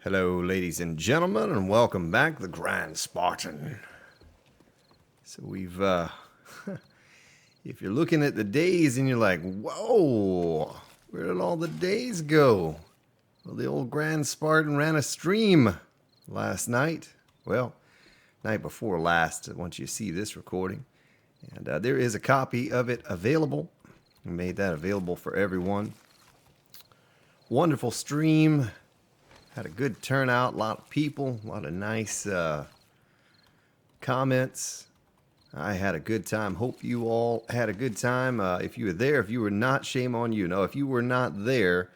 Hello, ladies and gentlemen, and welcome back to the Grand Spartan. So if you're looking at the days and you're like, whoa, where did all the days go? Well, the old Grand Spartan ran a stream last night. Well, night before last, once you see this recording. And there is a copy of it available. We made that available for everyone. Wonderful stream. Had a good turnout, a lot of people, a lot of nice comments. I had a good time. Hope you all had a good time. If you were there, if you were not, shame on you. No, if you were not there,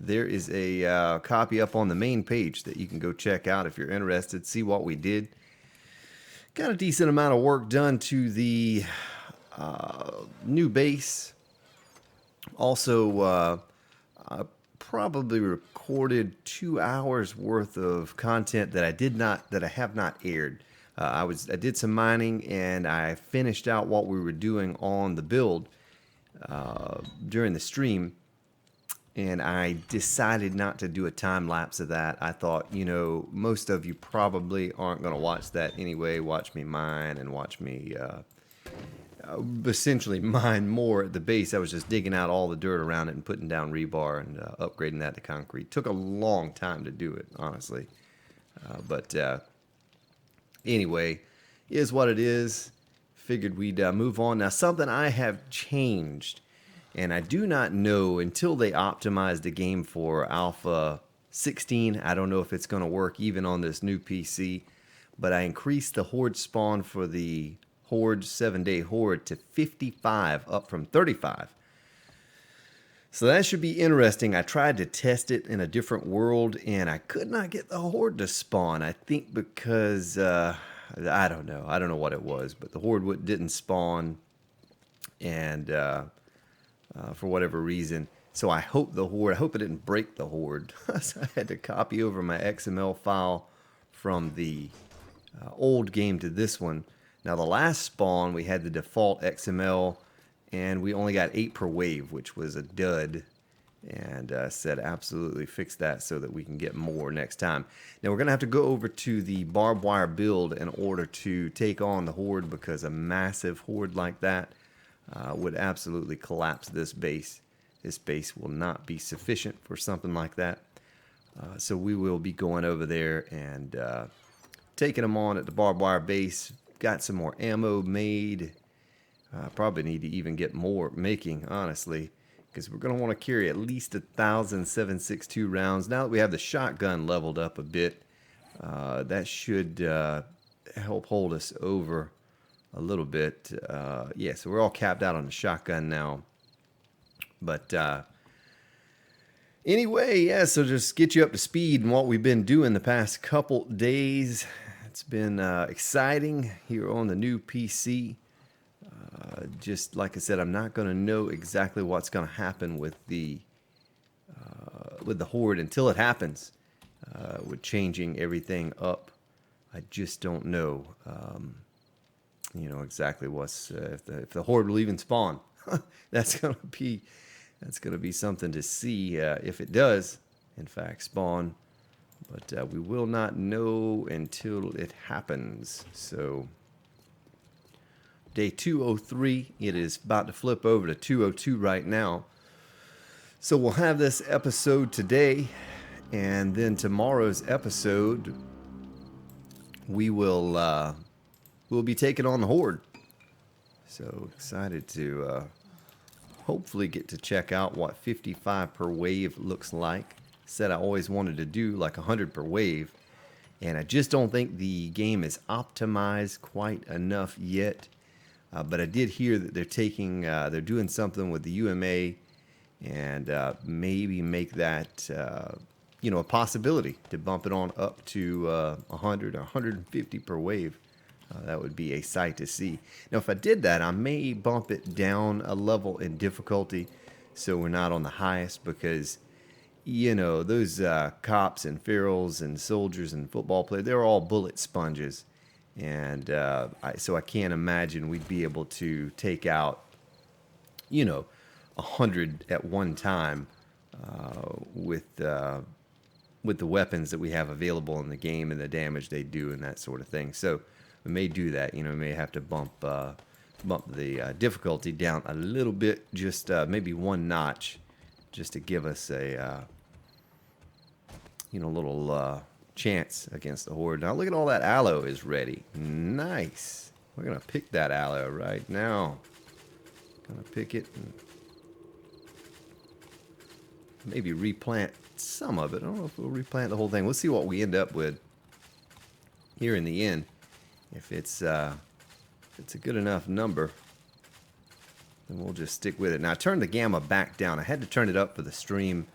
there is a copy up on the main page that you can go check out if you're interested, see what we did. Got a decent amount of work done to the new base. Also, probably recorded 2 hours worth of content that I have not aired. I did some mining and I finished out what we were doing on the build during the stream, and I decided not to do a time lapse of that. I thought, most of you probably aren't going to watch that anyway. Watch me mine and watch me essentially mine more at the base. I was just digging out all the dirt around it and putting down rebar and upgrading that to concrete. Took a long time to do it, honestly. But anyway, is what it is. Figured we'd move on. Now, something I have changed, and I do not know until they optimize the game for Alpha 16. I don't know if it's going to work even on this new PC, but I increased the Horde spawn for the Horde 7-day Horde to 55, up from 35. So that should be interesting. I tried to test it in a different world, and I could not get the Horde to spawn. I think because, I don't know. I don't know what it was, but the Horde didn't spawn, and for whatever reason. So I hope I hope it didn't break the Horde. So I had to copy over my XML file from the old game to this one. Now, the last spawn, we had the default XML, and we only got 8 per wave, which was a dud. And said absolutely fix that so that we can get more next time. Now, we're going to have to go over to the barbed wire build in order to take on the Horde, because a massive Horde like that would absolutely collapse this base. This base will not be sufficient for something like that. So we will be going over there and taking them on at the barbed wire base. Got some more ammo made. Probably need to even get more making, honestly, because we're going to want to carry at least 1,000 7.62 rounds. Now that we have the shotgun leveled up a bit, that should help hold us over a little bit. Yeah, so we're all capped out on the shotgun now. But anyway, yeah, so just get you up to speed in what we've been doing the past couple days. It's been exciting here on the new PC. Just like I said, I'm not going to know exactly what's going to happen with the Horde until it happens. With changing everything up, I just don't know. Exactly what's if the Horde will even spawn. That's gonna be something to see if it does, in fact, spawn. But we will not know until it happens. So, day 203, it is about to flip over to 202 right now. So we'll have this episode today, and then tomorrow's episode, we'll be taking on the Horde. So excited to hopefully get to check out what 55 per wave looks like. Said I always wanted to do like 100 per wave, and I just don't think the game is optimized quite enough yet. But I did hear that they're doing something with the UMA, and maybe make that a possibility to bump it on up to 100 or 150 per wave. That would be a sight to see. Now, if I did that, I may bump it down a level in difficulty so we're not on the highest, because those cops and ferals and soldiers and football players, they're all bullet sponges. And so I can't imagine we'd be able to take out, 100 at one time with with the weapons that we have available in the game and the damage they do and that sort of thing. So we may do that. We may have to bump the difficulty down a little bit, just maybe one notch, just to give us a little chance against the Horde. Now look at all that aloe is ready. Nice. We're gonna pick that aloe right now. Gonna pick it and maybe replant some of it. I don't know if we'll replant the whole thing. We'll see what we end up with here in the end. If it's a good enough number, then we'll just stick with it. Now I turned the gamma back down. I had to turn it up for the stream.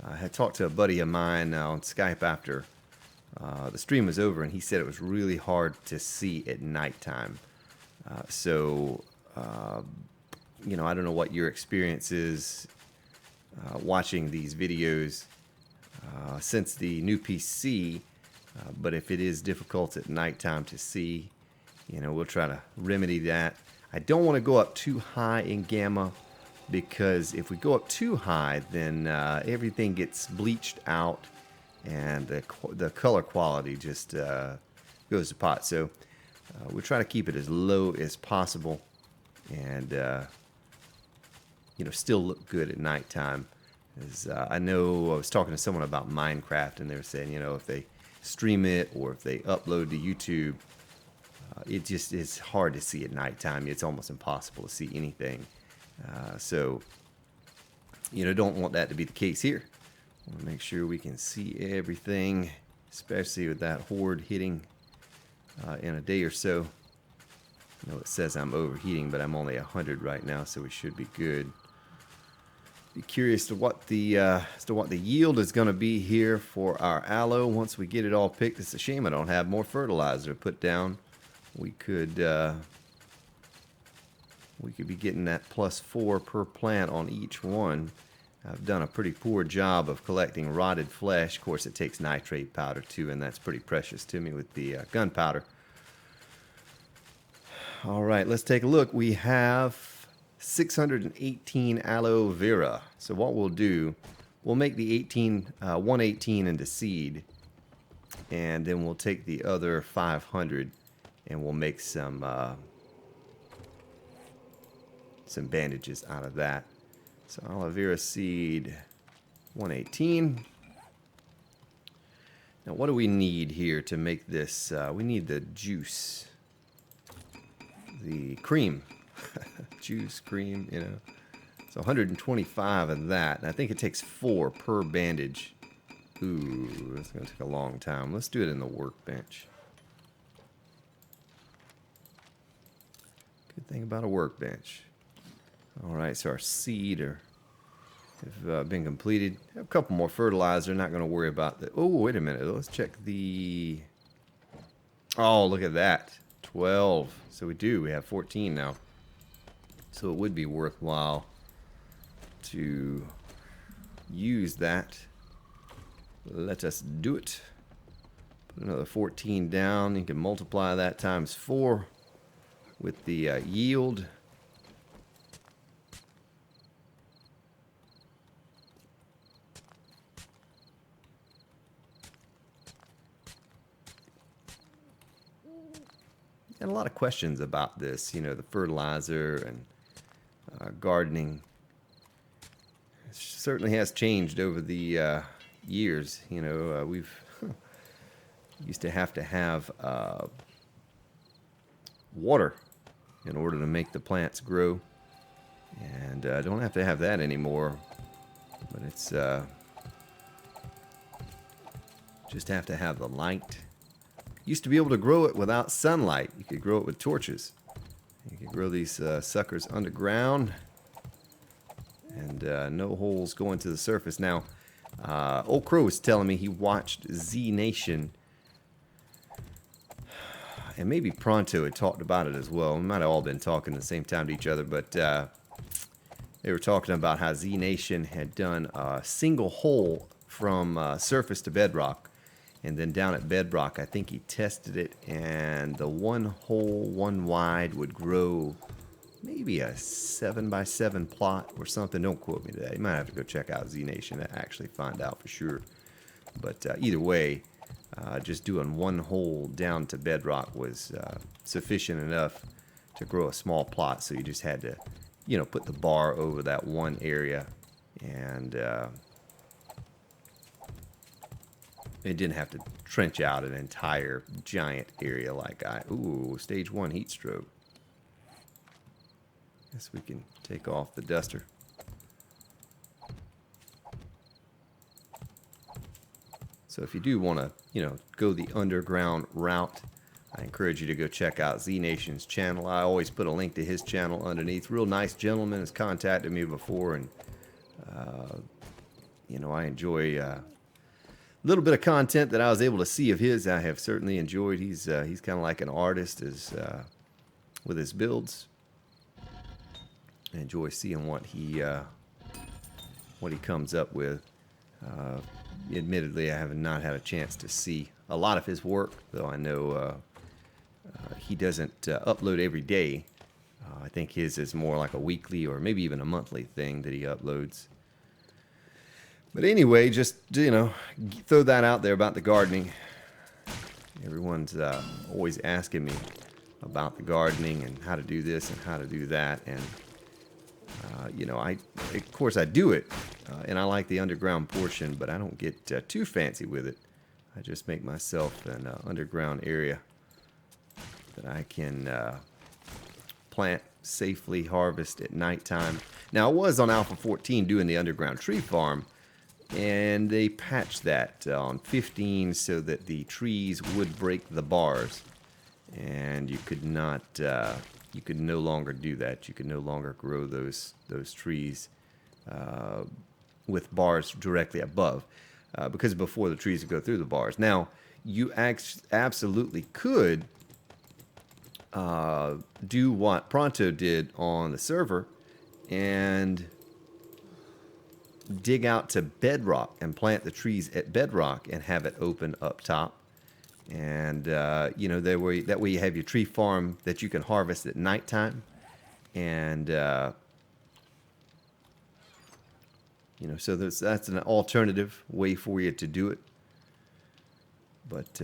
I had talked to a buddy of mine on Skype after the stream was over, and he said it was really hard to see at nighttime. So I don't know what your experience is watching these videos since the new PC, but if it is difficult at nighttime to see, we'll try to remedy that. I don't want to go up too high in gamma, because if we go up too high, then everything gets bleached out and the color quality just goes to pot. So we'll try to keep it as low as possible and still look good at nighttime. As I know I was talking to someone about Minecraft, and they were saying, if they stream it or if they upload to YouTube, it just is hard to see at nighttime. It's almost impossible to see anything. So don't want that to be the case here. Want to make sure we can see everything, especially with that Horde hitting in a day or so. I know it says I'm overheating, but I'm only 100 right now, so we should be good. Be curious to what the as to what the yield is going to be here for our aloe once we get it all picked. It's a shame I don't have more fertilizer to put down. We could be getting that +4 per plant on each one. I've done a pretty poor job of collecting rotted flesh. Of course, it takes nitrate powder too, and that's pretty precious to me with the gunpowder. All right, let's take a look. We have 618 aloe vera. So what we'll do, we'll make the 118 into seed, and then we'll take the other 500 and we'll make some bandages out of that. So aloe vera seed 118. Now what do we need here to make this? We need the juice, the cream. Juice, cream, So 125 of that. And I think it takes 4 per bandage. Ooh, that's going to take a long time. Let's do it in the workbench. Good thing about a workbench. Alright, so our seed have been completed. Have a couple more fertilizer. Not going to worry about that. Oh, wait a minute. Let's check the... Oh, look at that. 12. So we have 14 now. So it would be worthwhile to use that. Let us do it. Put another 14 down. You can multiply that times 4 with the yield. And a lot of questions about this, the fertilizer and gardening. It certainly has changed over the years. We've used to have water in order to make the plants grow, and don't have to have that anymore. But it's just have to have the light. Used to be able to grow it without sunlight. You could grow it with torches. You could grow these suckers underground, and no holes going to the surface. Now, Old Crow was telling me he watched Z Nation, and maybe Pronto had talked about it as well. We might have all been talking at the same time to each other, but they were talking about how Z Nation had done a single hole from surface to bedrock. And then down at bedrock, I think he tested it, and the one hole, one wide would grow maybe a 7x7 plot or something. Don't quote me to that. You might have to go check out Z Nation to actually find out for sure. But either way, just doing one hole down to bedrock was sufficient enough to grow a small plot. So you just had to, you know, put the bar over that one area, and it didn't have to trench out an entire giant area like ooh, stage 1 heat stroke. Guess we can take off the duster. So if you do want to, you know, go the underground route, I encourage you to go check out Z Nation's channel. I always put a link to his channel underneath. Real nice gentleman, has contacted me before, and you know, I enjoy a little bit of content that I was able to see of his. I have certainly enjoyed. He's kind of like an artist with his builds. I enjoy seeing what he comes up with. Admittedly, I have not had a chance to see a lot of his work, though I know he doesn't upload every day. I think his is more like a weekly or maybe even a monthly thing that he uploads. But anyway, just, you know, throw that out there about the gardening. Everyone's always asking me about the gardening and how to do this and how to do that. And, you know, of course I do it. And I like the underground portion, but I don't get too fancy with it. I just make myself an underground area that I can plant safely, harvest at nighttime. Now, I was on Alpha 14 doing the underground tree farm, and they patched that on 15 so that the trees would break the bars, and you could not, you could no longer do that. You could no longer grow those trees with bars directly above, because before the trees would go through the bars. Now, you absolutely could do what Pronto did on the server and dig out to bedrock and plant the trees at bedrock and have it open up top. And, you know, that way you have your tree farm that you can harvest at nighttime. And, you know, so that's an alternative way for you to do it. But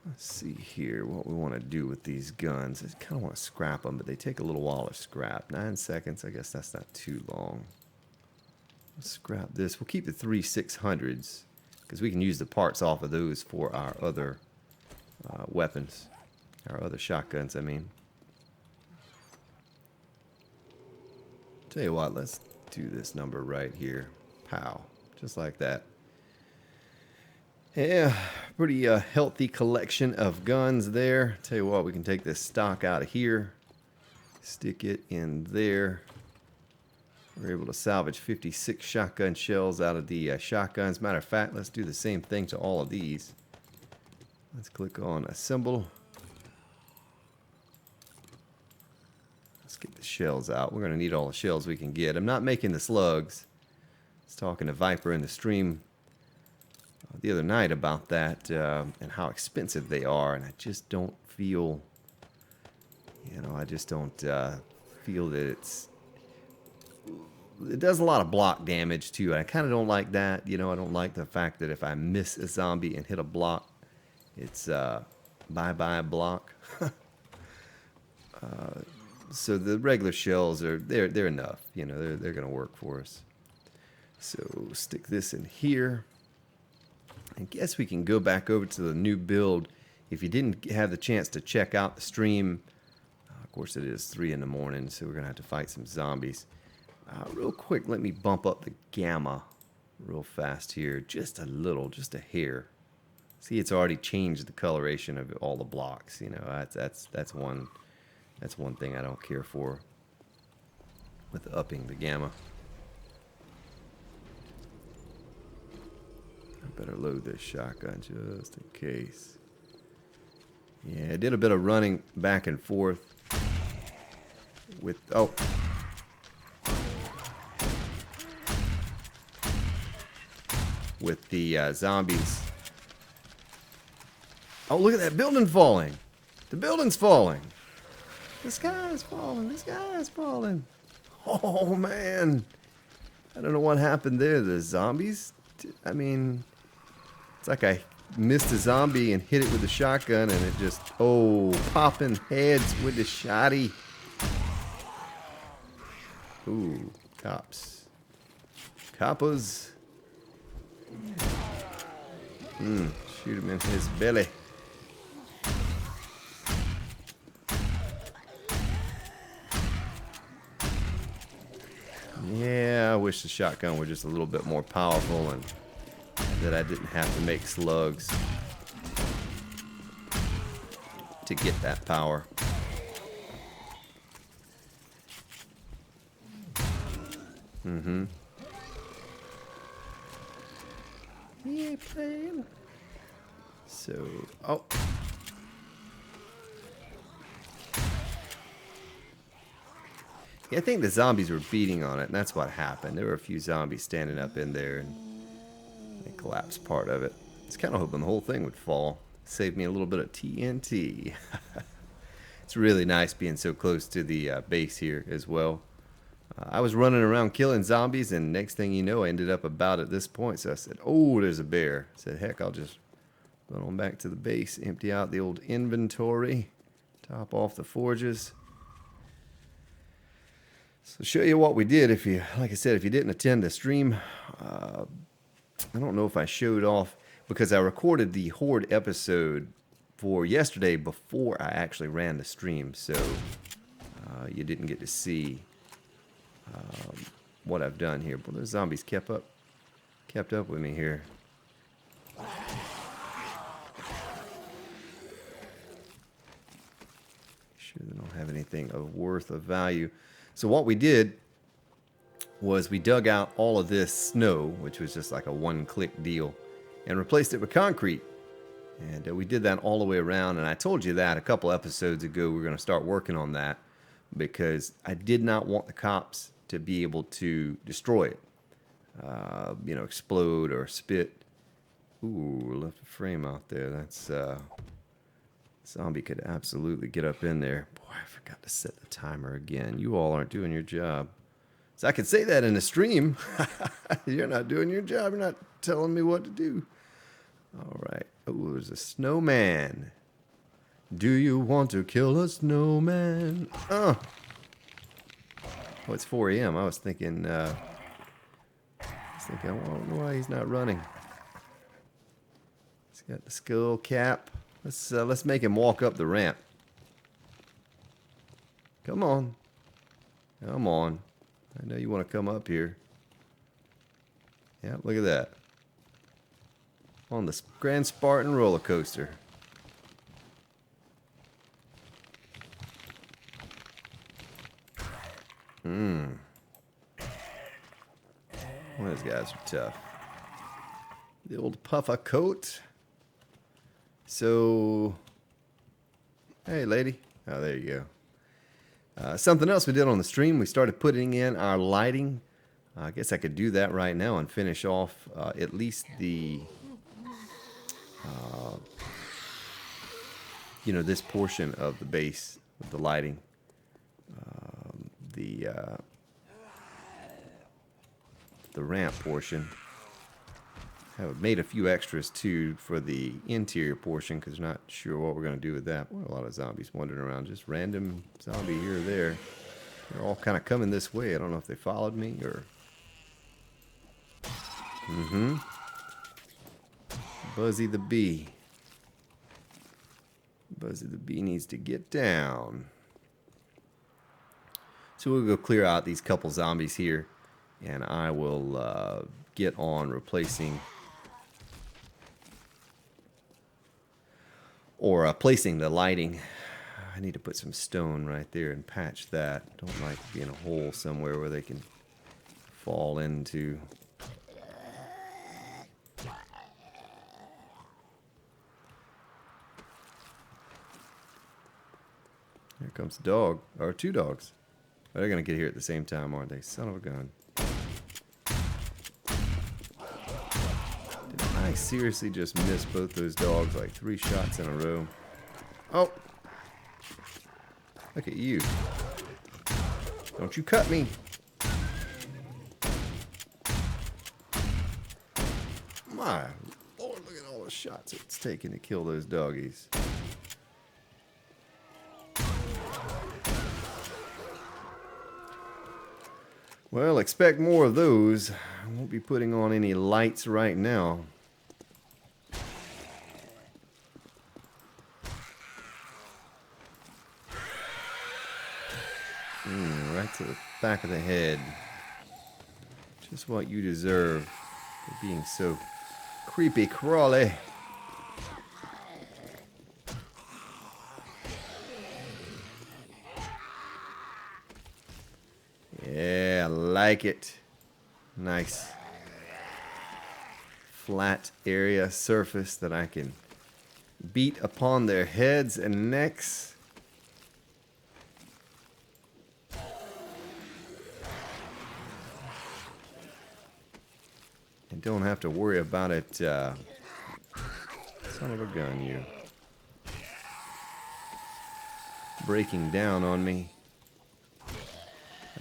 let's see here what we want to do with these guns. I kind of want to scrap them, but they take a little while to scrap. 9 seconds, I guess that's not too long. Let's scrap this. We'll keep the 3 600s because we can use the parts off of those for our other weapons, our other shotguns, I mean. Tell you what, let's do this number right here. Pow. Just like that. Yeah, pretty healthy collection of guns there. Tell you what, we can take this stock out of here, stick it in there. We're able to salvage 56 shotgun shells out of the shotguns. Matter of fact, let's do the same thing to all of these. Let's click on assemble. Let's get the shells out. We're going to need all the shells we can get. I'm not making the slugs. I was talking to Viper in the stream the other night about that and how expensive they are, and I just don't feel, you know, I just don't feel that it does a lot of block damage too. I kind of don't like that. You know, I don't like the fact that if I miss a zombie and hit a block, it's bye-bye block. So the regular shells are they're enough. You know, they're going to work for us. So stick this in here. I guess we can go back over to the new build. If you didn't have the chance to check out the stream, of course it is 3 in the morning, so we're going to have to fight some zombies. Real quick, let me bump up the gamma real fast here. Just a little, just a hair. See, it's already changed the coloration of all the blocks. You know, that's one thing I don't care for with upping the gamma. I better load this shotgun just in case. Yeah, I did a bit of running back and forth with with the zombies. Oh, look at that building falling. The building's falling. The sky is falling. The sky is falling. Oh, man. I don't know what happened there. The zombies, I mean, It's like I missed a zombie and hit it with the shotgun and it just, oh, popping heads with the shotty. Ooh, cops. Coppers. Shoot him in his belly. Yeah, I wish the shotgun were just a little bit more powerful and that I didn't have to make slugs to get that power. He ain't playing. So, oh. Yeah, I think the zombies were beating on it, and that's what happened. There were a few zombies standing up in there, and they collapsed part of it. I was kind of hoping the whole thing would fall. Save me a little bit of TNT. It's really nice being so close to the base here as well. I was running around killing zombies, and next thing you know, I ended up about at this point. So I said, oh, there's a bear. I said, heck, I'll just run on back to the base, empty out the old inventory, top off the forges. So show you what we did. If you, like I said, if you didn't attend the stream, I don't know if I showed off, because I recorded the Horde episode for yesterday before I actually ran the stream. So you didn't get to see what I've done here. But those zombies kept up with me here. Sure they don't have anything of worth of value. So what we did was we dug out all of this snow, which was just like a one-click deal, and replaced it with concrete. And we did that all the way around, and I told you that a couple episodes ago we were going to start working on that because I did not want the cops to be able to destroy it, you know, explode or spit. Ooh, left a frame out there. That's zombie could absolutely get up in there. Boy, I forgot to set the timer again. You all aren't doing your job. So I could say that in the stream. You're not doing your job. You're not telling me what to do. All right. Oh, there's a snowman. Do you want to kill a snowman? Oh, it's 4 a.m. I was thinking, I don't know why he's not running. He's got the skull cap. Let's make him walk up the ramp. Come on. Come on. I know you want to come up here. Yeah, look at that. On the Grand Spartan roller coaster. One of those guys are tough. The old puffer coat. So, hey lady. Oh, there you go. Something else we did on the stream, we started putting in our lighting. I guess I could do that right now and finish off at least the, you know, this portion of the base with the lighting. The ramp portion. I've made a few extras too for the interior portion because not sure what we're going to do with that. Well, a lot of zombies wandering around, just random zombie here or there. They're all kind of coming this way. I don't know if they followed me or... Buzzy the Bee. Buzzy the Bee needs to get down. So we'll go clear out these couple zombies here, and I will get on replacing or placing the lighting. I need to put some stone right there and patch that. Don't like being a hole somewhere where they can fall into. Here comes the dog, or two dogs. They're gonna get here at the same time, aren't they? Son of a gun. Did I seriously just miss both those dogs like 3 shots in a row? Oh! Look at you. Don't you cut me. My Lord, look at all shots it's taking to kill those doggies. Well, expect more of those. I won't be putting on any lights right now. Right to the back of the head. Just what you deserve for being so creepy crawly. Yeah, I like it. Nice flat area surface that I can beat upon their heads and necks. And don't have to worry about it. Son of a gun, you. Breaking down on me.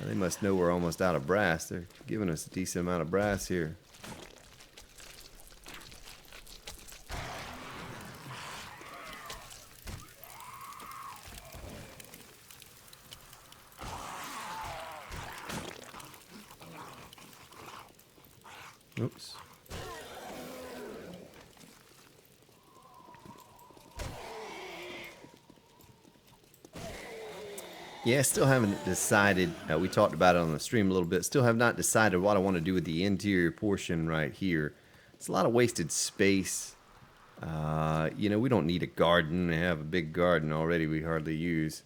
They must know we're almost out of brass. They're giving us a decent amount of brass here. Oops. Yeah, still haven't decided. We talked about it on the stream a little bit. Still have not decided what I want to do with the interior portion right here. It's a lot of wasted space. You know, we don't need a garden. We have a big garden already we hardly use.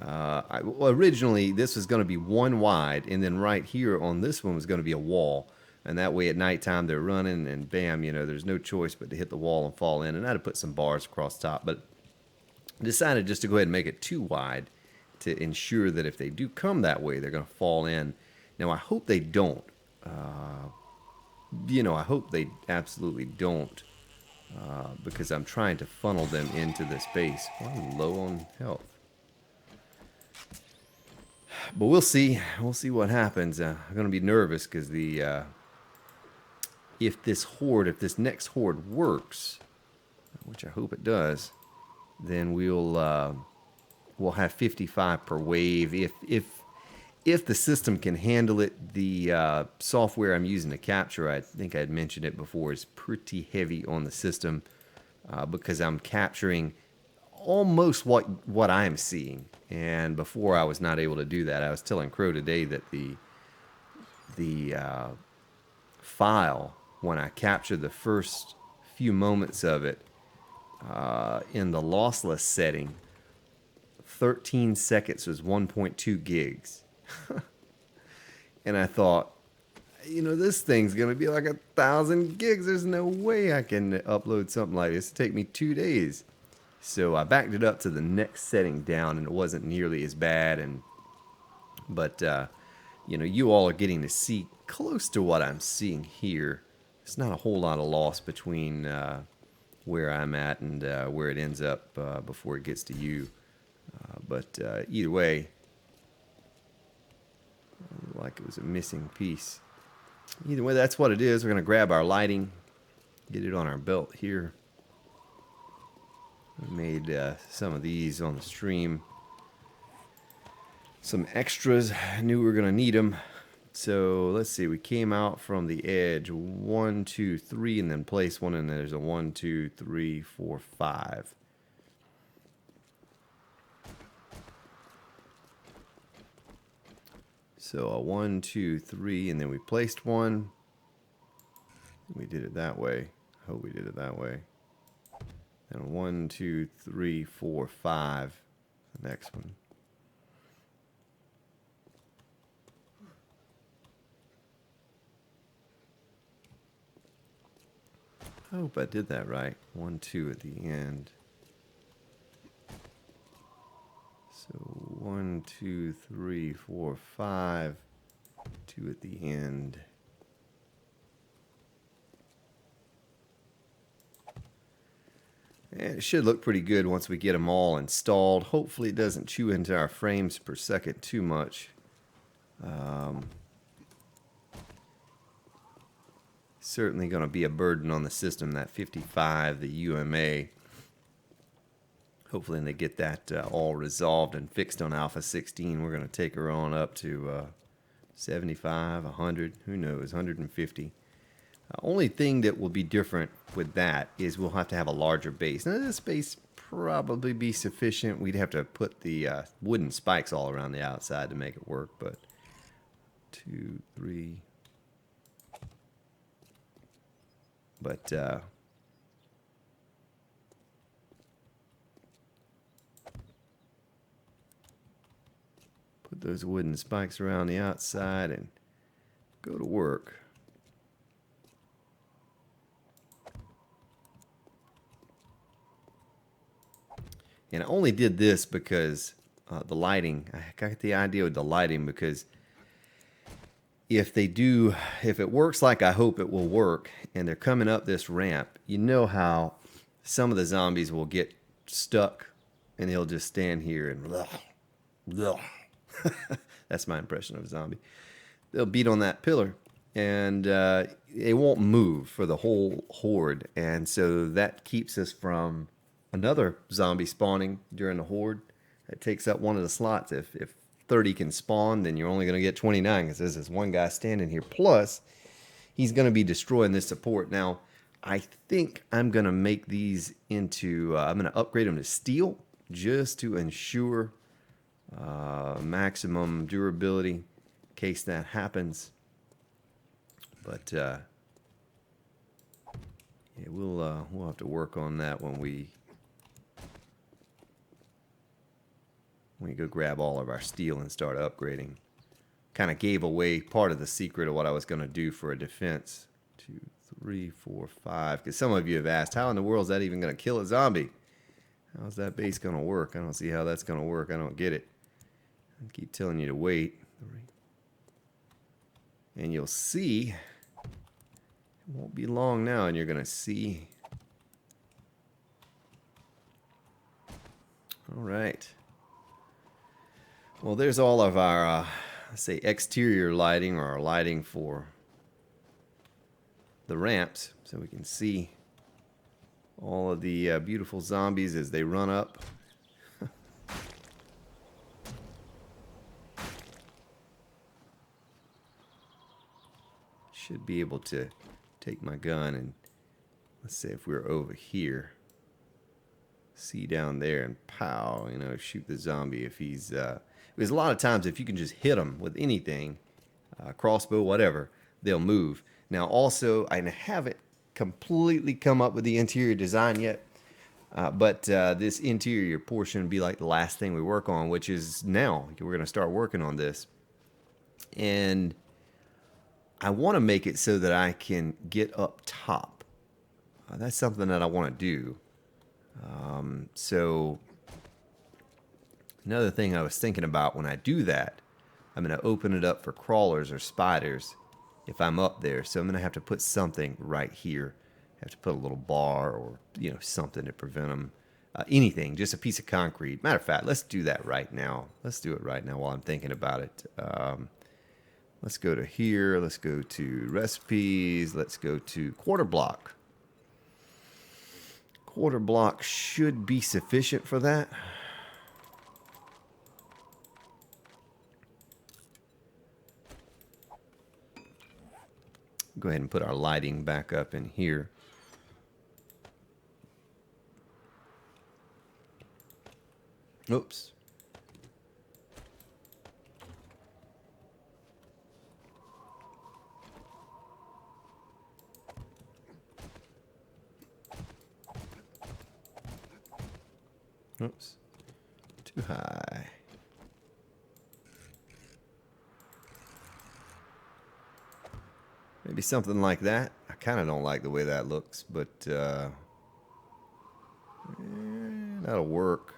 Well, originally, this was going to be one wide, and then right here on this one was going to be a wall. And that way at nighttime they're running, and bam, you know, there's no choice but to hit the wall and fall in. And I'd have put some bars across top, but decided just to go ahead and make it too wide to ensure that if they do come that way, they're going to fall in. Now, I hope they don't. You know, I hope they absolutely don't, because I'm trying to funnel them into this base. Well, I'm low on health. But we'll see. We'll see what happens. I'm going to be nervous because if this next horde works, which I hope it does, then we'll have 55 per wave. If the system can handle it, the software I'm using to capture, I think I had mentioned it before, is pretty heavy on the system because I'm capturing almost what I'm seeing. And before I was not able to do that. I was telling Crow today that the file, when I captured the first few moments of it in the lossless setting, 13 seconds was 1.2 gigs. And I thought, you know, this thing's going to be like 1,000 gigs. There's no way I can upload something like this. It'll take me 2 days. So I backed it up to the next setting down, and it wasn't nearly as bad. But you know, you all are getting to see close to what I'm seeing here. It's not a whole lot of loss between where I'm at and where it ends up before it gets to you. But either way, like it was a missing piece. Either way, that's what it is. We're going to grab our lighting, get it on our belt here. We made some of these on the stream. Some extras. I knew we were going to need them. So let's see. We came out from the edge. 1, 2, 3, and then place one. And there's a 1, 2, 3, 4, 5. So a 1, 2, 3, and then we placed one. We did it that way. I hope we did it that way. And 1, 2, 3, 4, 5. The next one. I hope I did that right. 1, 2 at the end. So 1, 2, 3, 4, 5. 2 at the end. And it should look pretty good once we get them all installed. Hopefully it doesn't chew into our frames per second too much. certainly going to be a burden on the system, that 55, the UMA. Hopefully they get that all resolved and fixed on Alpha 16. We're going to take her on up to 75, 100, who knows, 150. Only thing that will be different with that is we'll have to have a larger base. Now, this base probably be sufficient. We'd have to put the wooden spikes all around the outside to make it work, but 2, 3. But put those wooden spikes around the outside and go to work. And I only did this because the lighting, I got the idea with the lighting because if it works like I hope it will work, and they're coming up this ramp, you know how some of the zombies will get stuck and they'll just stand here and blah. That's my impression of a zombie. They'll beat on that pillar and it won't move for the whole horde, and so that keeps us from another zombie spawning during the horde. It takes up one of the slots. If 30 can spawn, then you're only going to get 29 because there's this one guy standing here. Plus, he's going to be destroying this support. Now, I think I'm going to make these into, I'm going to upgrade them to steel just to ensure maximum durability in case that happens. But yeah, we'll have to work on that when we go grab all of our steel and start upgrading. Kind of gave away part of the secret of what I was going to do for a defense. 2, 3, 4, 5. Because some of you have asked, how in the world is that even going to kill a zombie? How's that base going to work? I don't see how that's going to work. I don't get it. I keep telling you to wait. 3. And you'll see. It won't be long now, and you're going to see. All right. Well, there's all of our, let's say, exterior lighting, or our lighting for the ramps, so we can see all of the beautiful zombies as they run up. Should be able to take my gun and, let's say if we're over here, see down there and pow, shoot the zombie if he's... Because a lot of times, if you can just hit them with anything, crossbow, whatever, they'll move. Now, also, I haven't completely come up with the interior design yet, but this interior portion would be like the last thing we work on, which is now. We're going to start working on this. And I want to make it so that I can get up top. That's something that I want to do. So... Another thing I was thinking about when I do that, I'm going to open it up for crawlers or spiders if I'm up there. So I'm going to have to put something right here. I have to put a little bar or, something to prevent them. Anything, just a piece of concrete. Matter of fact, let's do that right now. Let's do it right now while I'm thinking about it. Let's go to here. Let's go to recipes. Let's go to quarter block. Quarter block should be sufficient for that. Go ahead and put our lighting back up in here. Oops. Oops. Too high. Maybe something like that. I kind of don't like the way that looks, but that'll work.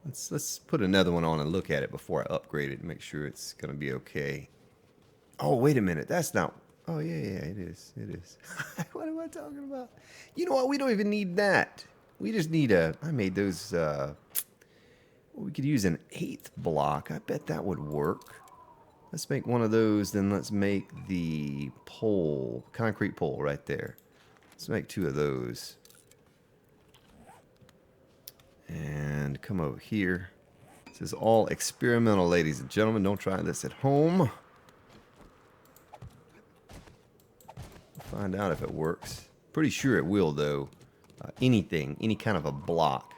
Let's put another one on and look at it before I upgrade it and make sure it's going to be okay. Oh, wait a minute. That's not... Oh, yeah, it is. It is. What am I talking about? You know what? We don't even need that. We just need a... I made those... we could use an 8th block. I bet that would work. Let's make one of those, then let's make the pole, concrete pole right there. Let's make 2 of those. And come over here. This is all experimental, ladies and gentlemen. Don't try this at home. Find out if it works. Pretty sure it will, though. Anything, any kind of a block.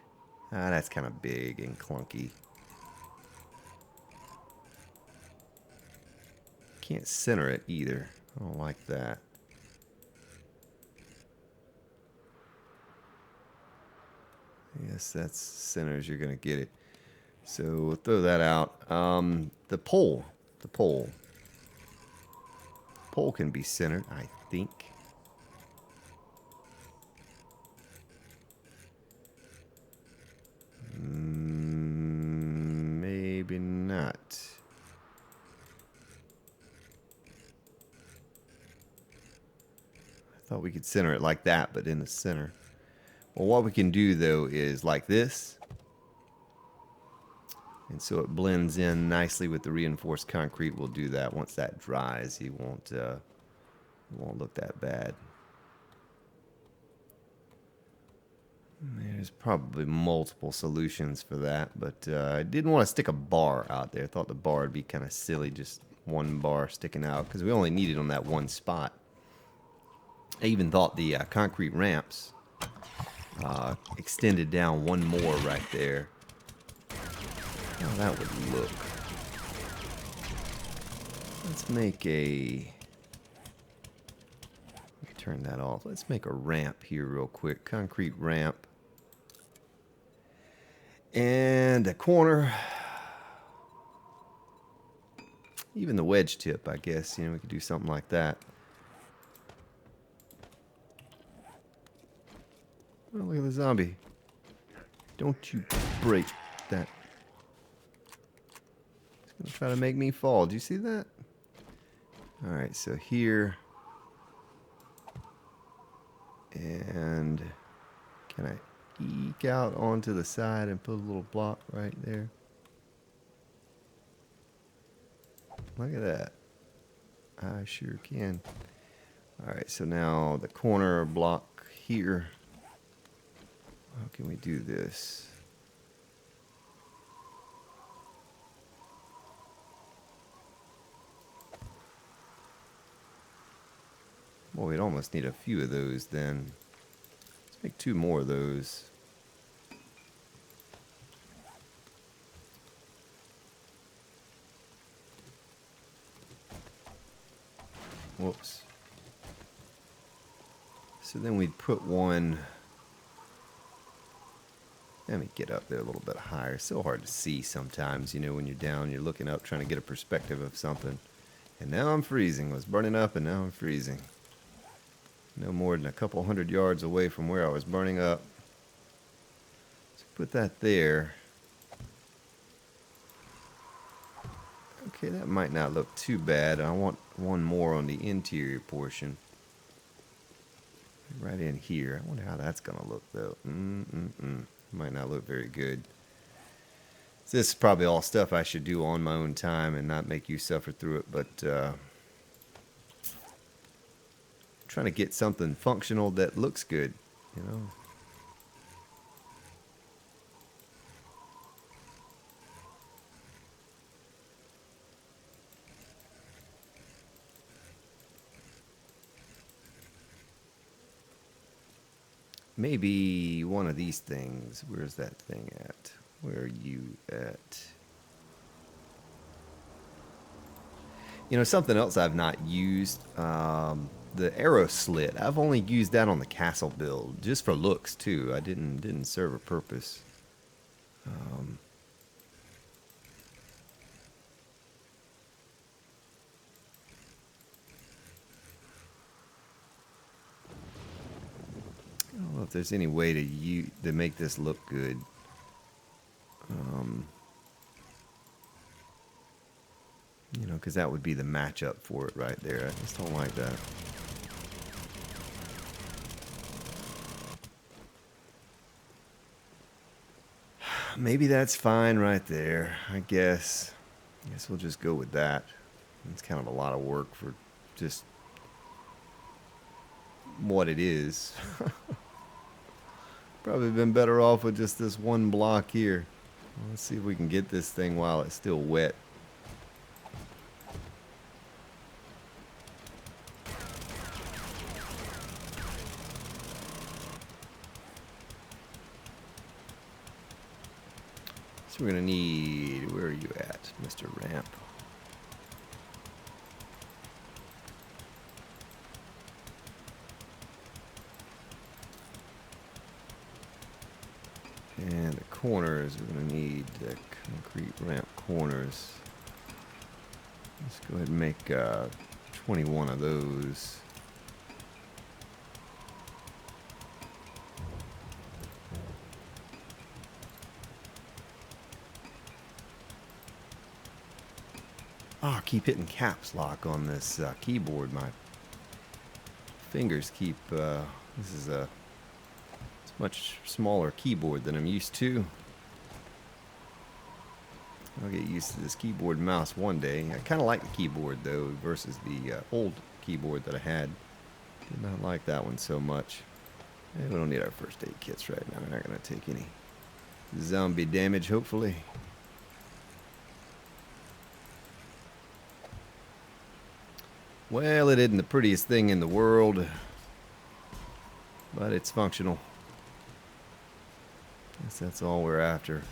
That's kind of big and clunky. Can't center it either. I don't like that. Yes, that's centers. You're gonna get it. So we'll throw that out. The pole can be centered, I think. Maybe not. I thought we could center it like that, but in the center. Well, what we can do, though, is like this. And so it blends in nicely with the reinforced concrete. We'll do that once that dries. It won't look that bad. There's probably multiple solutions for that, but I didn't want to stick a bar out there. I thought the bar would be kind of silly, just one bar sticking out, because we only need it on that one spot. I even thought the concrete ramps extended down one more right there. How that would look. Let's make a... turn that off. Let's make a ramp here real quick. Concrete ramp. And a corner. Even the wedge tip, I guess. You know, we could do something like that. Oh, look at the zombie. Don't you break that. It's going to try to make me fall. Do you see that? Alright, so here. And can I eke out onto the side and put a little block right there? Look at that. I sure can. Alright, so now the corner block here. How can we do this? Well, we'd almost need a few of those then. Let's make 2 more of those. Whoops. So then we'd put one... Let me get up there a little bit higher. It's so hard to see sometimes, you know, when you're down, you're looking up, trying to get a perspective of something. And now I'm freezing. I was burning up, and now I'm freezing. No more than a couple 100 yards away from where I was burning up. So put that there. Okay, that might not look too bad. I want one more on the interior portion. Right in here. I wonder how that's going to look, though. Might not look very good. This is probably all stuff I should do on my own time and not make you suffer through it, but trying to get something functional that looks good, you know. Maybe one of these things. Where's that thing at? Where are you at? You know, something else I've not used, the arrow slit. I've only used that on the castle build, just for looks too. I didn't serve a purpose. I don't know if there's any way to make this look good. You know, because that would be the matchup for it right there. I just don't like that. Maybe that's fine right there, I guess. I guess we'll just go with that. It's kind of a lot of work for just what it is. Probably been better off with just this one block here. Let's see if we can get this thing while it's still wet. So we're gonna need, where are you at, Mr. Ramp? And the corners, we're gonna need the concrete ramp corners. Let's go ahead and make 21 of those. Oh, I keep hitting caps lock on this keyboard. My fingers keep, this is a much smaller keyboard than I'm used to. I'll get used to this keyboard and mouse one day. I kind of like the keyboard though versus the old keyboard that I had. Did not like that one so much. And we don't need our first aid kits right now. We're not going to take any zombie damage, hopefully. Well, it isn't the prettiest thing in the world, but it's functional. Guess that's all we're after.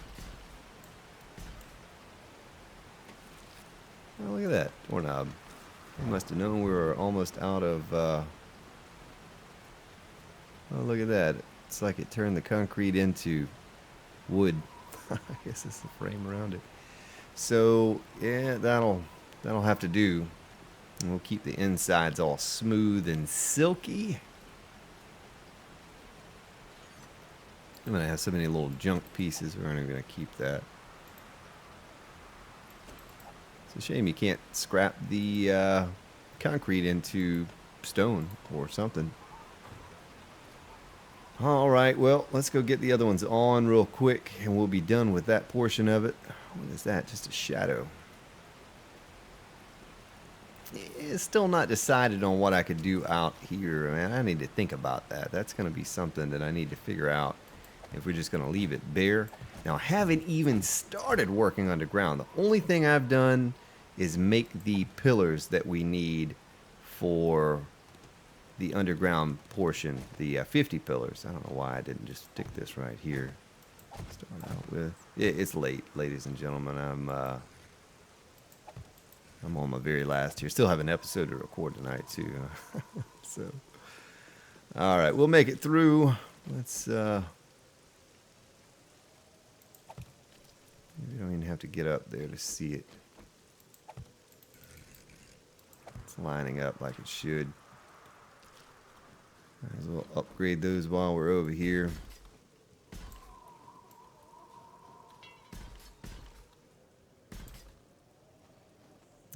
Oh, look at that doorknob. We must have known we were almost out of. Oh, look at that! It's like it turned the concrete into wood. I guess it's the frame around it. So yeah, that'll have to do. And we'll keep the insides all smooth and silky. I'm gonna have so many little junk pieces. We're not gonna keep that. It's a shame you can't scrap the concrete into stone or something. All right, well, let's go get the other ones on real quick, and we'll be done with that portion of it. What is that? Just a shadow. It's still not decided on what I could do out here. Man, I need to think about that. That's going to be something that I need to figure out if we're just going to leave it bare. Now, I haven't even started working underground. The only thing I've done is make the pillars that we need for the underground portion, the 50 pillars. I don't know why I didn't just stick this right here. Start out with. It's late, ladies and gentlemen. I'm on my very last here. Still have an episode to record tonight too. So, all right, we'll make it through. Let's. You don't even have to get up there to see it. It's lining up like it should. Might as well upgrade those while we're over here.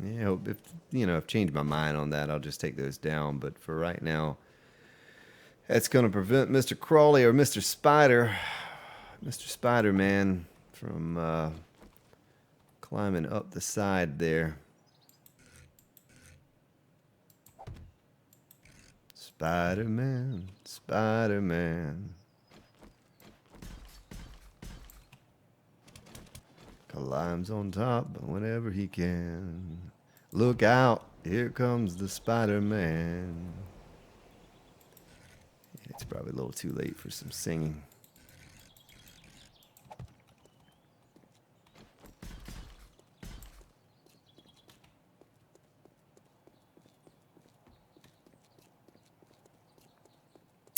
Yeah, if I've changed my mind on that, I'll just take those down. But for right now, that's going to prevent Mr. Crawley or Mr. Spider-Man from climbing up the side there. Spider-Man, Spider-Man. Climbs on top whenever he can. Look out, here comes the Spider-Man. It's probably a little too late for some singing.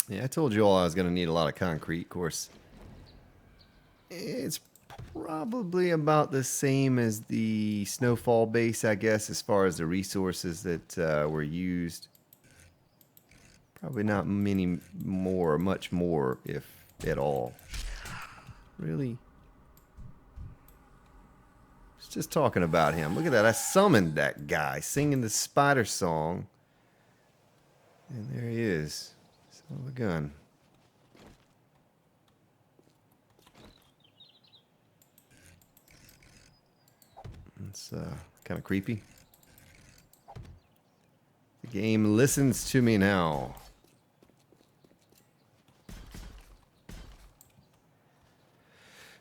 Yeah, I told you all I was going to need a lot of concrete. Of course, it's probably about the same as the snowfall base, I guess, as far as the resources that were used. Probably not many more, much more, if at all. Really? It's just talking about him. Look at that. I summoned that guy singing the spider song. And there he is. Son of a gun. It's kind of creepy. Game listens to me now.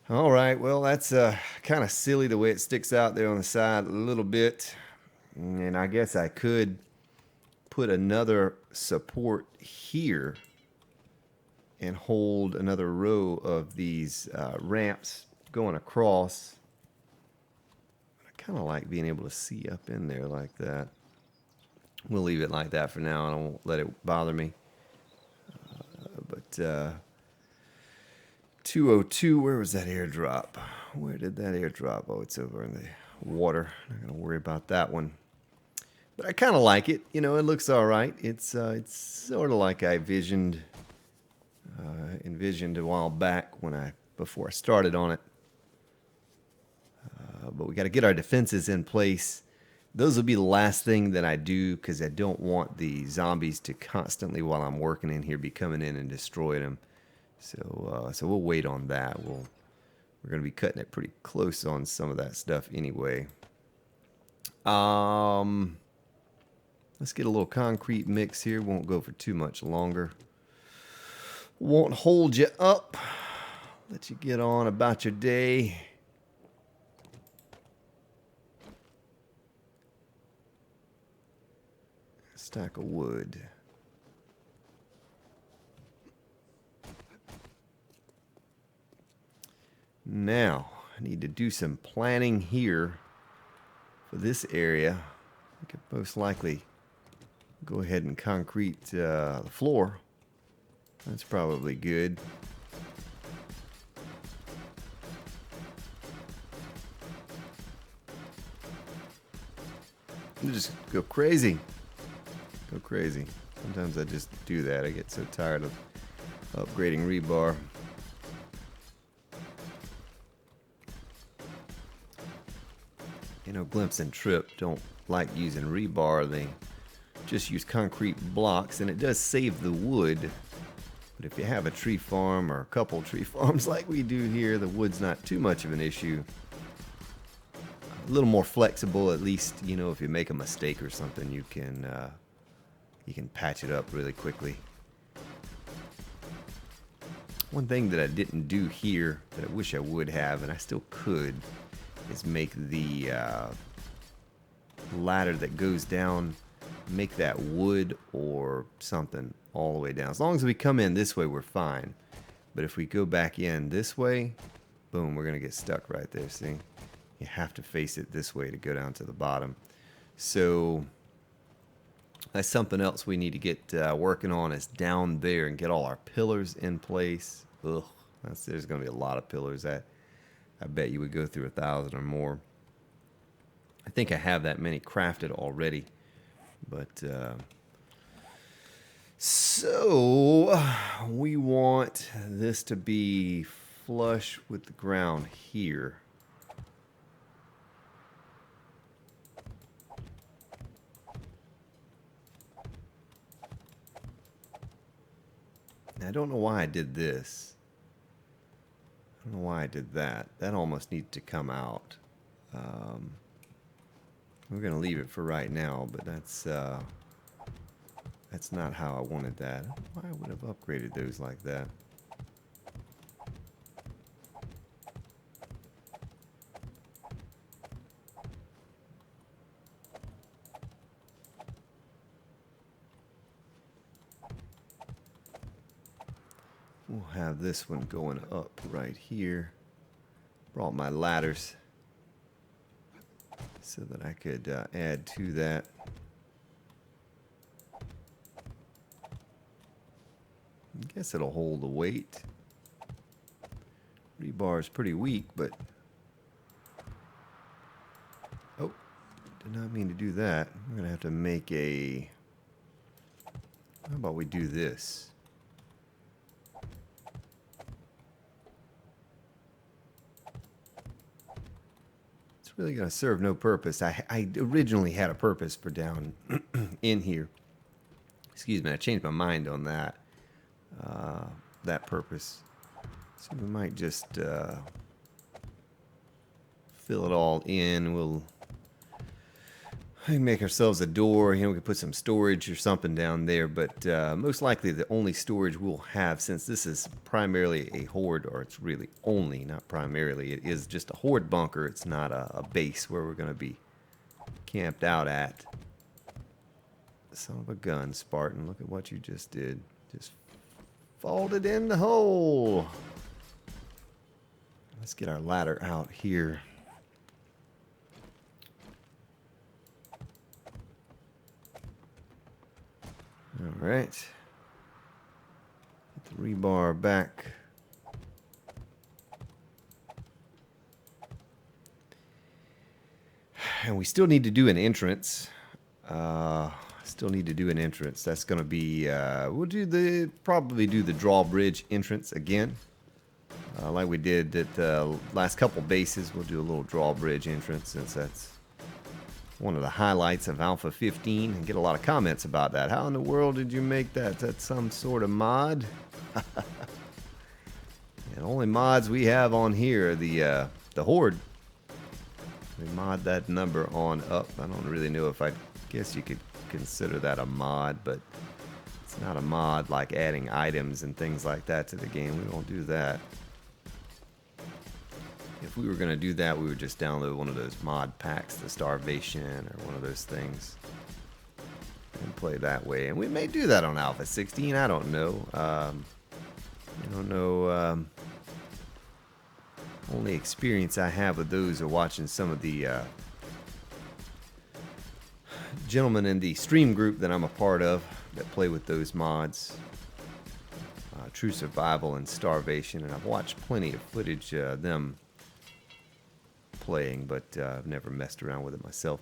All right, well, that's kind of silly the way it sticks out there on the side a little bit. And I guess I could put another support here and hold another row of these ramps going across. I kind of like being able to see up in there like that. We'll leave it like that for now, and I won't let it bother me. But 202, where was that airdrop? Where did that airdrop? Oh, it's over in the water. Not going to worry about that one. But I kind of like it. You know, it looks all right. It's sort of like I envisioned a while back before I started on it. But we got to get our defenses in place. Those will be the last thing that I do because I don't want the zombies to constantly, while I'm working in here, be coming in and destroying them. So we'll wait on that. We're going to be cutting it pretty close on some of that stuff anyway. Let's get a little concrete mix here. Won't go for too much longer. Won't hold you up. Let you get on about your day. Stack of wood. Now, I need to do some planning here for this area. I could most likely go ahead and concrete the floor. That's probably good. You just go crazy. Go crazy. Sometimes I just do that. I get so tired of upgrading rebar. You know, Glimpse and Trip don't like using rebar. They just use concrete blocks, and it does save the wood. But if you have a tree farm or a couple tree farms like we do here, the wood's not too much of an issue. A little more flexible, at least, you know, if you make a mistake or something, you can patch it up really quickly. One thing that I didn't do here that I wish I would have, and I still could, is make the ladder that goes down, make that wood or something all the way down. As long as we come in this way, we're fine. But if we go back in this way, boom, we're going to get stuck right there, see? You have to face it this way to go down to the bottom. So that's something else we need to get working on, is down there and get all our pillars in place. Ugh, there's going to be a lot of pillars. I bet you would go through 1,000 or more. I think I have that many crafted already. But, so we want this to be flush with the ground here. Now, I don't know why I did this. I don't know why I did that. That almost needs to come out. We're going to leave it for right now, but that's not how I wanted that. I don't know why I would have upgraded those like that. We'll have this one going up right here. Brought my ladders so that I could add to that. I guess it'll hold the weight. Rebar is pretty weak, but... Oh, did not mean to do that. I'm going to have to make a... How about we do this? Really going to serve no purpose. I originally had a purpose for down in here. Excuse me, I changed my mind on that. That purpose. So we might just fill it all in. We'll We can make ourselves a door. You know, we can put some storage or something down there. But most likely the only storage we'll have, since this is primarily a horde, or it's really only, not primarily, it is just a horde bunker. It's not a base where we're going to be camped out at. Son of a gun, Spartan. Look at what you just did. Just folded in the hole. Let's get our ladder out here. All right. Get the rebar back. And we still need to do an entrance. Still need to do an entrance. That's going to be, we'll do probably do the drawbridge entrance again. Like we did at the last couple bases, we'll do a little drawbridge entrance, since that's one of the highlights of Alpha 15, and get a lot of comments about that. How in the world did you make that? Is that some sort of mod? And only mods we have on here are the Horde. We mod that number on up. I don't really know if I guess you could consider that a mod, but it's not a mod like adding items and things like that to the game. We won't do that. If we were going to do that, we would just download one of those mod packs, the Starvation or one of those things, and play that way. And we may do that on Alpha 16. I don't know. I don't know. Only experience I have with those are watching some of the gentlemen in the stream group that I'm a part of that play with those mods. True Survival and Starvation. And I've watched plenty of footage of them playing, but I've never messed around with it myself.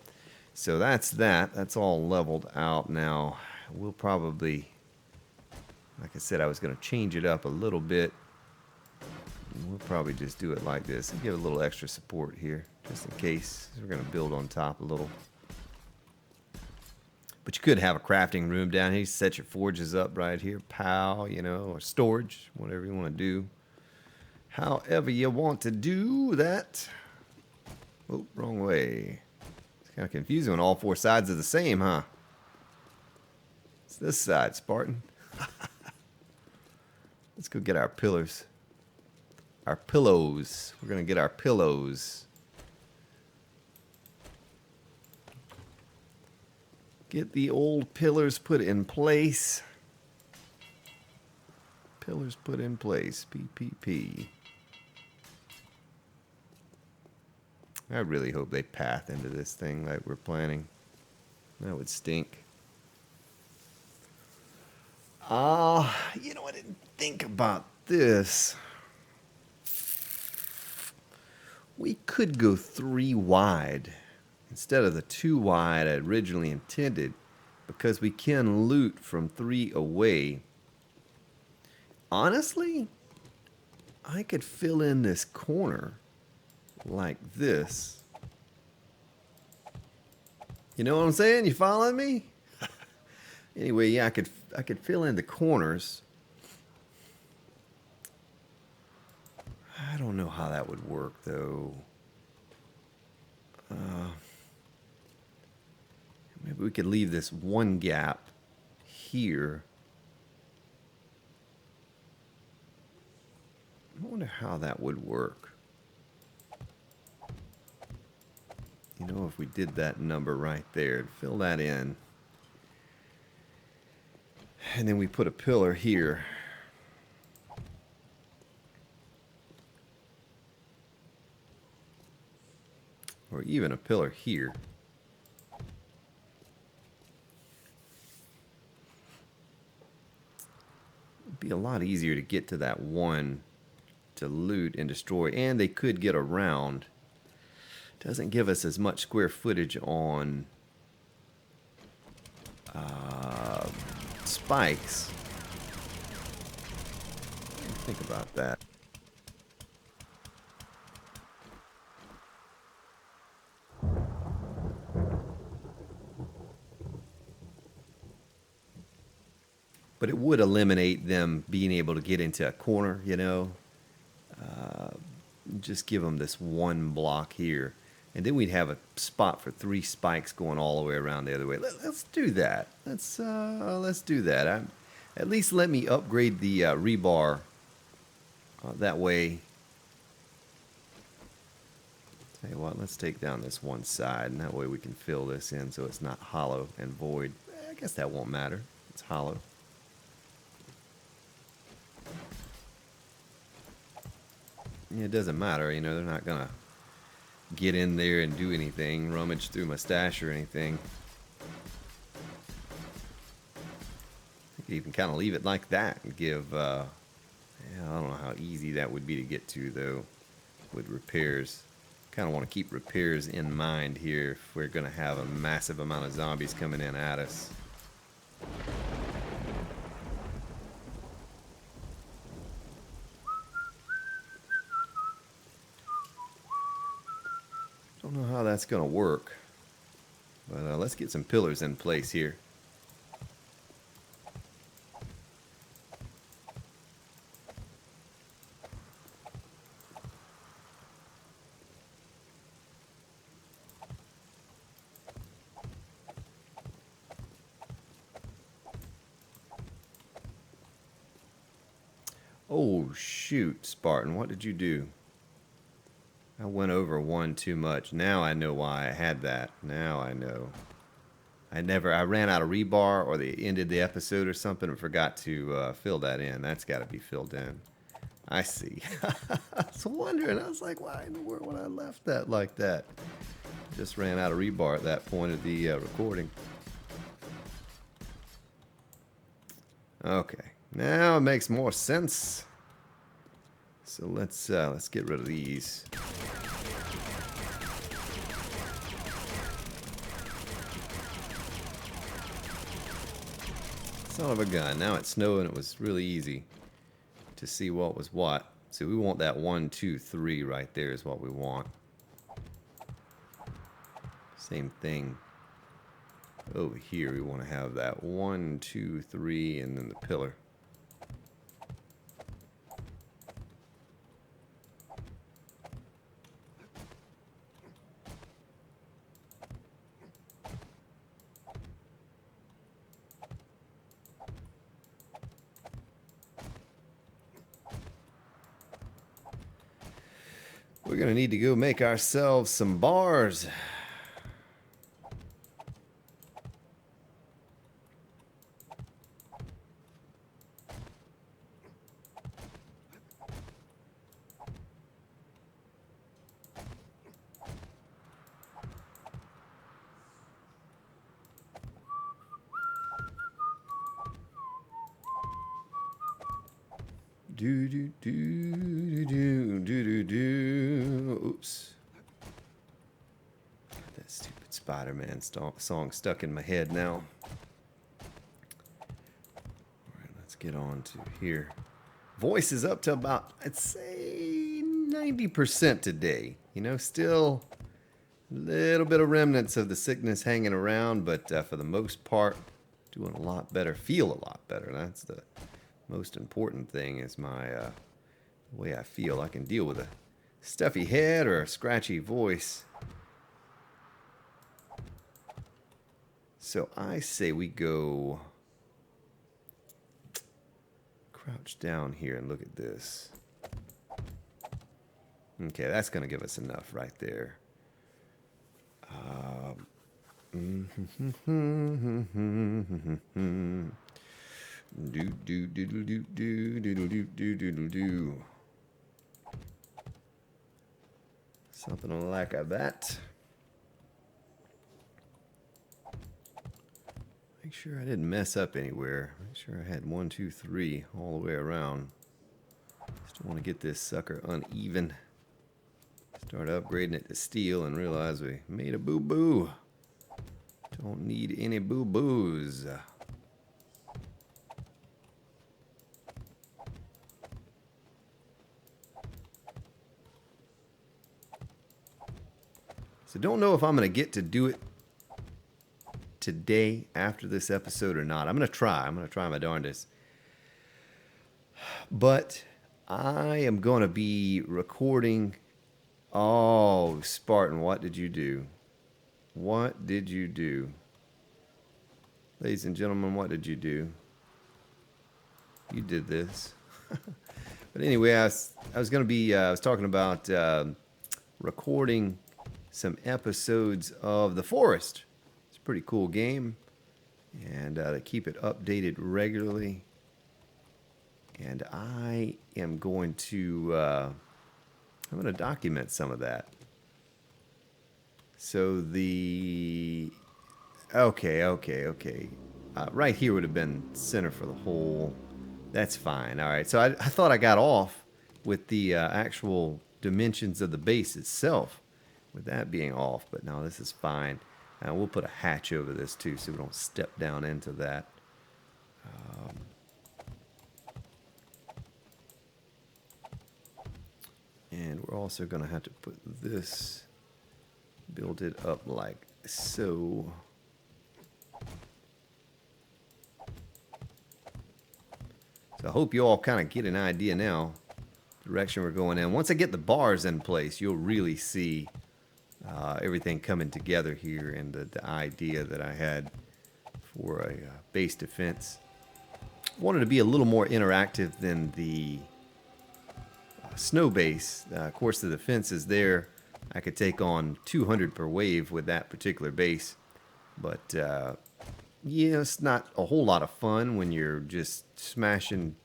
So that's that. That's all leveled out now. We'll probably, like I said, I was going to change it up a little bit. We'll probably just do it like this and give a little extra support here, just in case. We're going to build on top a little. But you could have a crafting room down here. You set your forges up right here, pow, you know, or storage, whatever you want to do. However you want to do that. Oh, wrong way. It's kind of confusing when all four sides are the same, huh? It's this side, Spartan. Let's go get our pillars. Our pillows. We're going to get our pillows. Get the old pillars put in place. Pillars put in place. PPP. I really hope they path into this thing like we're planning. That would stink. You know, I didn't think about this. We could go 3 wide instead of the 2 wide I originally intended, because we can loot from 3 away. Honestly, I could fill in this corner like this. You know what I'm saying? You following me? Anyway, yeah, I could fill in the corners. I don't know how that would work though. Maybe we could leave this one gap here. I wonder how that would work. You know, if we did that number right there, fill that in. And then we put a pillar here. Or even a pillar here. It'd be a lot easier to get to that one to loot and destroy, and they could get around. Doesn't give us as much square footage on spikes. Think about that. But it would eliminate them being able to get into a corner, you know. Just give them this one block here. And then we'd have a spot for 3 spikes going all the way around the other way. Let's do that. Let's do that. At least let me upgrade the rebar. That way. Tell you what, let's take down this one side, and that way we can fill this in so it's not hollow and void. I guess that won't matter. It's hollow. Yeah, it doesn't matter. You know, they're not gonna get in there and do anything, rummage through my stash or anything. You could even kind of leave it like that and give, yeah, I don't know how easy that would be to get to, though, with repairs. Kind of want to keep repairs in mind here if we're going to have a massive amount of zombies coming in at us. Don't know how that's going to work, but let's get some pillars in place here. Oh, shoot, Spartan, what did you do? I went over one too much. Now I know why I had that. Now I know. I ran out of rebar, or they ended the episode or something and forgot to fill that in. That's got to be filled in. I see. I was wondering. I was like, why in the world would I left that like that? Just ran out of rebar at that point of the recording. Okay. Now it makes more sense. So let's get rid of these. Son of a gun. Now it's snowing. It was really easy to see what was what. So we want that 1, 2, 3 right there is what we want. Same thing over here. We want to have that 1, 2, 3, and then the pillar. We're going to need to go make ourselves some bars. Do do do do do do do. Oops. That stupid Spider-Man song stuck in my head now. Alright, let's get on to here. Voice is up to about, I'd say, 90% today. You know, still a little bit of remnants of the sickness hanging around, but for the most part, doing a lot better. Feel a lot better. That's the most important thing, is my the way I feel. I can deal with a stuffy head or a scratchy voice. So I say we go crouch down here and look at this. Okay, that's going to give us enough right there. Do do do do do do do do do do do do. Something like that. Make sure I didn't mess up anywhere. Make sure I had 1, 2, 3 all the way around. Just don't want to get this sucker uneven. Start upgrading it to steel and realize we made a boo-boo. Don't need any boo-boos. So don't know if I'm going to get to do it today after this episode or not. I'm going to try. I'm going to try my darndest. But I am going to be recording Oh, Spartan, what did you do? What did you do? Ladies and gentlemen, what did you do? You did this. But anyway, I was going to be, I was talking about recording some episodes of The Forest. It's a pretty cool game. And to keep it updated regularly. And I am going to, I'm going to document some of that. So okay. Right here would have been center for the whole. That's fine. All right. So I thought I got off with the actual dimensions of the base itself, with that being off. But no, this is fine. We'll put a hatch over this too, so we don't step down into that. And we're also going to have to put this, build it up like so. So I hope you all kind of get an idea now, the direction we're going in. Once I get the bars in place, you'll really see everything coming together here, and the idea that I had for a base defense. Wanted to be a little more interactive than the snow base. Of course, the defense is there. I could take on 200 per wave with that particular base, but yeah, it's not a whole lot of fun when you're just smashing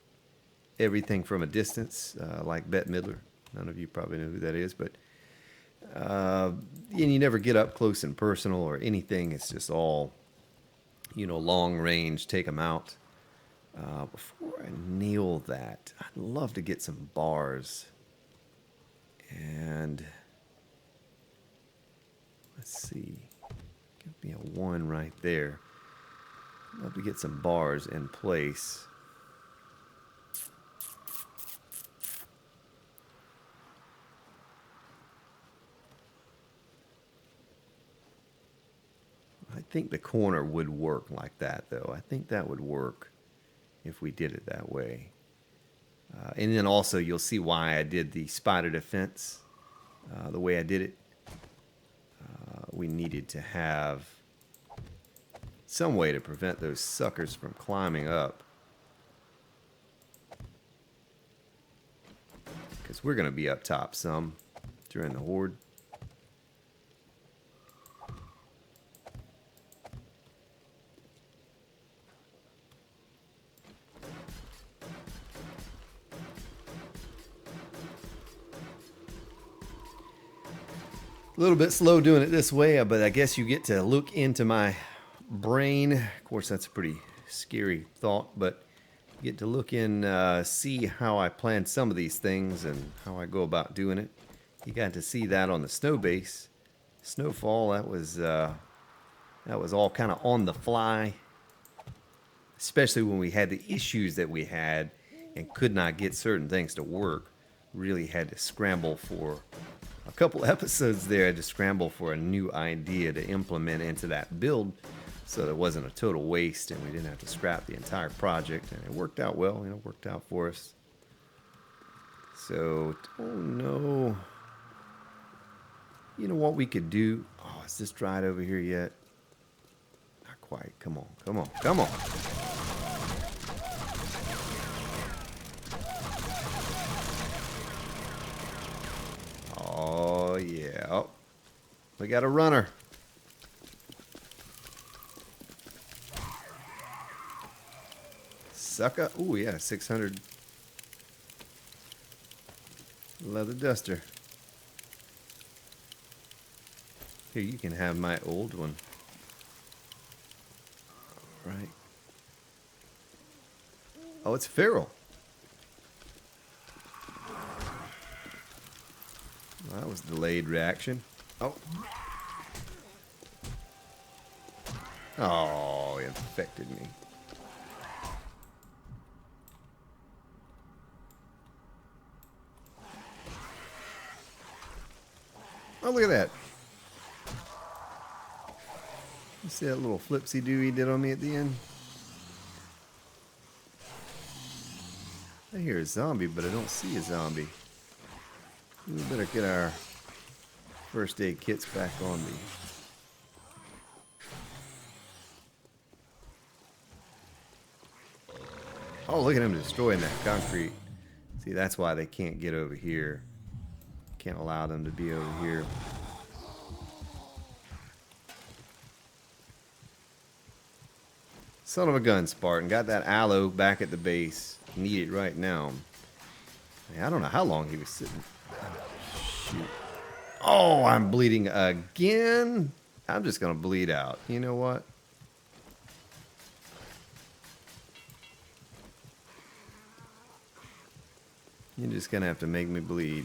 everything from a distance, like Bette Midler. None of you probably know who that is, but and you never get up close and personal or anything. It's just all, you know, long range, take them out. Before I nail that, I'd love to get some bars. And let's see, give me a 1 right there. I'd love to get some bars in place. I think the corner would work like that, though. I think that would work if we did it that way. And then also you'll see why I did the spider defense the way I did it. We needed to have some way to prevent those suckers from climbing up, because we're going to be up top some during the Horde. A little bit slow doing it this way, but I guess you get to look into my brain. Of course, that's a pretty scary thought, but you get to look in, see how I plan some of these things and how I go about doing it. You got to see that on the snow base. Snowfall, that was all kind of on the fly, especially when we had the issues that we had and could not get certain things to work. Really had to scramble for a couple episodes there. I had to scramble for a new idea to implement into that build so that it wasn't a total waste and we didn't have to scrap the entire project. And it worked out well, you know, worked out for us. So, oh no. You know what we could do? Oh, is this dried over here yet? Not quite. Come on, come on, come on. Oh, yeah. Oh, we got a runner. Sucker. Ooh, yeah, 600 leather duster. Here, you can have my old one. All right. Oh, it's feral. Well, that was delayed reaction. Oh. Oh, it infected me. Oh, look at that. You see that little flipsy-doo he did on me at the end? I hear a zombie, but I don't see a zombie. We better get our First aid kit's back on me. Oh, look at him destroying that concrete. See, that's why they can't get over here. Can't allow them to be over here. Son of a gun, Spartan. Got that aloe back at the base. Need it right now. Man, I don't know how long he was sitting. Shoot. Oh, I'm bleeding again. I'm just going to bleed out. You know what? You're just going to have to make me bleed.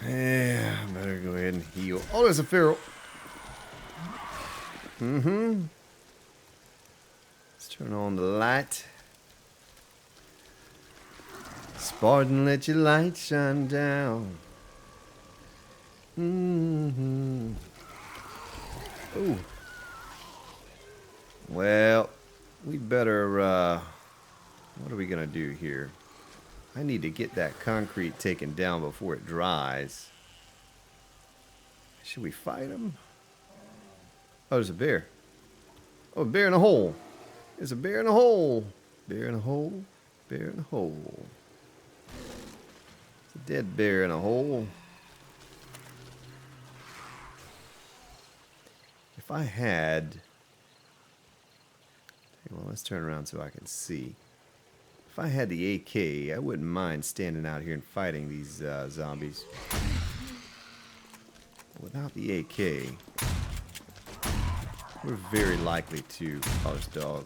Yeah, I better go ahead and heal. Oh, there's a feral. Let's turn on the light. Spartan, let your light shine down. Ooh. Well, we better, what are we gonna do here? I need to get that concrete taken down before it dries. Should we fight him? Oh, there's a bear. Oh, a bear in a hole. There's a bear in a hole. Bear in a hole. Bear in a hole. It's a dead bear in a hole. If I had... Well, let's turn around so I can see. If I had the AK, I wouldn't mind standing out here and fighting these zombies. Without the AK, we're very likely to... Oh, this dog.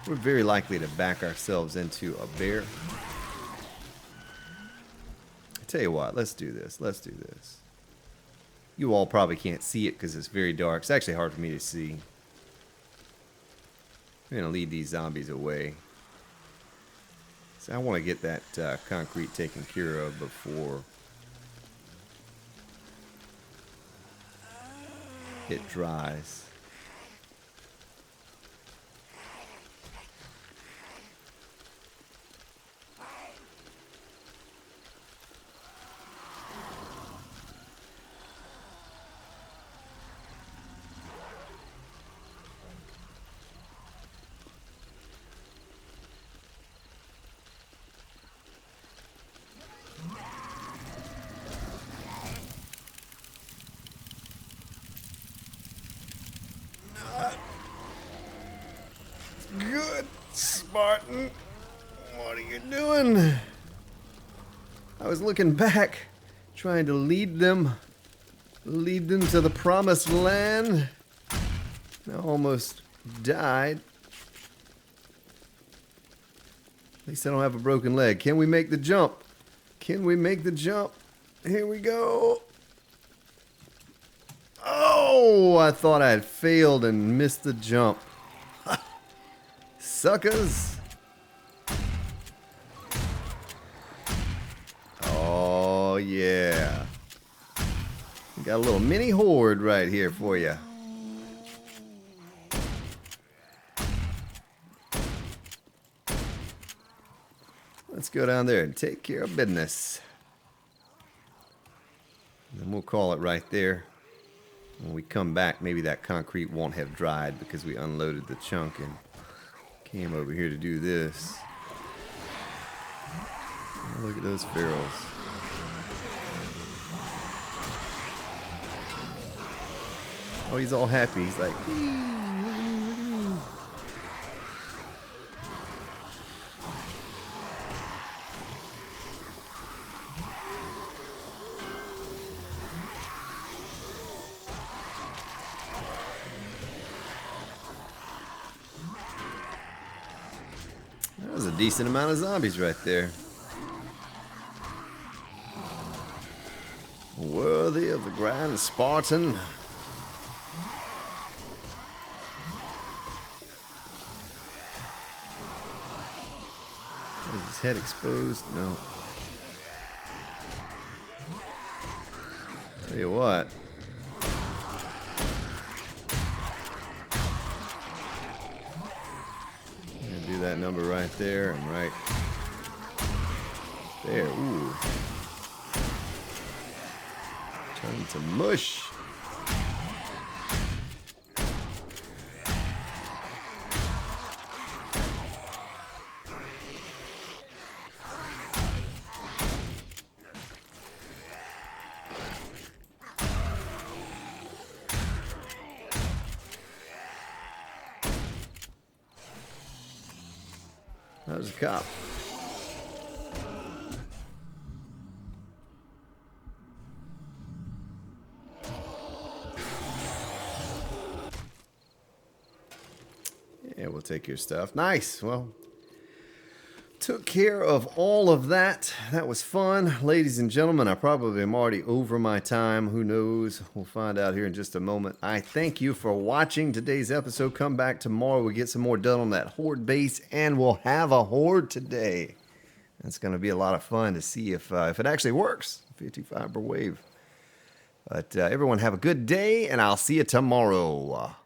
We're very likely to back ourselves into a bear. I tell you what, let's do this. Let's do this. You all probably can't see it because it's very dark. It's actually hard for me to see. We're going to lead these zombies away. So I want to get that concrete taken care of before it dries. Good, Spartan. What are you doing? I was looking back, trying to lead them to the promised land. I almost died. At least I don't have a broken leg. Can we make the jump? Can we make the jump? Here we go. Oh, I thought I had failed and missed the jump. Suckers. Oh, yeah. We got a little mini horde right here for you. Let's go down there and take care of business. And then we'll call it right there. When we come back, maybe that concrete won't have dried because we unloaded the chunk and came over here to do this. Oh, look at those ferals. Oh, he's all happy. He's like, that was a decent amount of zombies right there. Worthy of the grand Spartan. Is his head exposed? No. Tell you what. I'm gonna do that number right there and right there. Ooh. Turn to mush. That was a cop. Yeah, we'll take your stuff. Nice. Well, took care of all of that. That was fun. Ladies and gentlemen, I probably am already over my time. Who knows? We'll find out here in just a moment. I thank you for watching today's episode. Come back tomorrow. We'll get some more done on that Horde base, and we'll have a Horde today. That's going to be a lot of fun to see if it actually works. 55 per wave. But everyone have a good day, and I'll see you tomorrow.